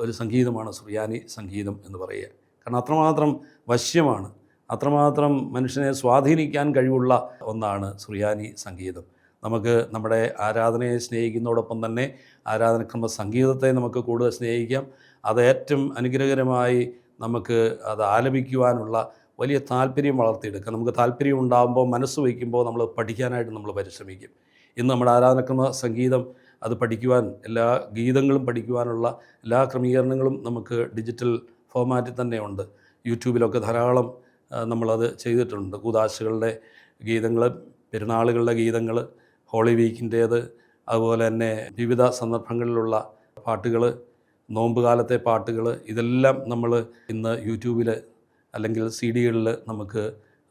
ഒരു സംഗീതമാണ് സുറിയാനി സംഗീതം എന്ന് പറയുക. കാരണം അത്രമാത്രം വശ്യമാണ്, അത്രമാത്രം മനുഷ്യനെ സ്വാധീനിക്കാൻ കഴിവുള്ള ഒന്നാണ് സുറിയാനി സംഗീതം. നമുക്ക് നമ്മുടെ ആരാധനയെ സ്നേഹിക്കുന്നതോടൊപ്പം തന്നെ ആരാധനക്രമ സംഗീതത്തെ നമുക്ക് കൂടുതൽ സ്നേഹിക്കാം. അത് ഏറ്റവും അനുഗ്രഹകരമായി നമുക്ക് അത് ആലപിക്കുവാനുള്ള വലിയ താല്പര്യം വളർത്തിയെടുക്കാം. നമുക്ക് താല്പര്യം ഉണ്ടാകുമ്പോൾ, മനസ്സ് വയ്ക്കുമ്പോൾ നമ്മൾ പഠിക്കാനായിട്ട് നമ്മൾ പരിശ്രമിക്കും. ഇന്ന് നമ്മുടെ ആരാധനക്രമ സംഗീതം അത് പഠിക്കുവാൻ, എല്ലാ ഗീതങ്ങളും പഠിക്കുവാനുള്ള എല്ലാ ക്രമീകരണങ്ങളും നമുക്ക് ഡിജിറ്റൽ ഫോർമാറ്റിൽ തന്നെ ഉണ്ട്. യൂട്യൂബിലൊക്കെ ധാരാളം നമ്മളത് ചെയ്തിട്ടുണ്ട്. കൂദാശകളുടെ ഗീതങ്ങൾ, പെരുന്നാളുകളുടെ ഗീതങ്ങൾ, ഹോളി വീക്കിൻ്റേത്, അതുപോലെ തന്നെ വിവിധ സന്ദർഭങ്ങളിലുള്ള പാട്ടുകൾ, നോമ്പുകാലത്തെ പാട്ടുകൾ, ഇതെല്ലാം നമ്മൾ ഇന്ന് യൂട്യൂബിൽ അല്ലെങ്കിൽ CD-കളിൽ നമുക്ക്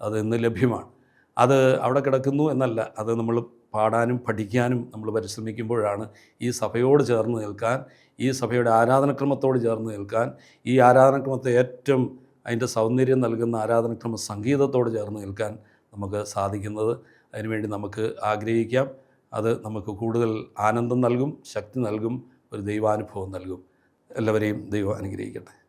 അത് ഇന്ന് ലഭ്യമാണ്. അത് അവിടെ കിടക്കുന്നു എന്നല്ല, അത് നമ്മൾ പാടാനും പഠിക്കാനും നമ്മൾ പരിശ്രമിക്കുമ്പോഴാണ് ഈ സഭയോട് ചേർന്ന് നിൽക്കാൻ, ഈ സഭയുടെ ആരാധനക്രമത്തോട് ചേർന്ന് നിൽക്കാൻ, ഈ ആരാധനക്രമത്തെ ഏറ്റവും അതിൻ്റെ സൗന്ദര്യം നൽകുന്ന ആരാധനക്രമ സംഗീതത്തോട് ചേർന്ന് നിൽക്കാൻ നമുക്ക് സാധിക്കുന്നത്. അതിനുവേണ്ടി നമുക്ക് ആഗ്രഹിക്കാം. അത് നമുക്ക് കൂടുതൽ ആനന്ദം നൽകും, ശക്തി നൽകും, ഒരു ദൈവാനുഭവം നൽകും. എല്ലാവരെയും ദൈവം അനുഗ്രഹിക്കട്ടെ.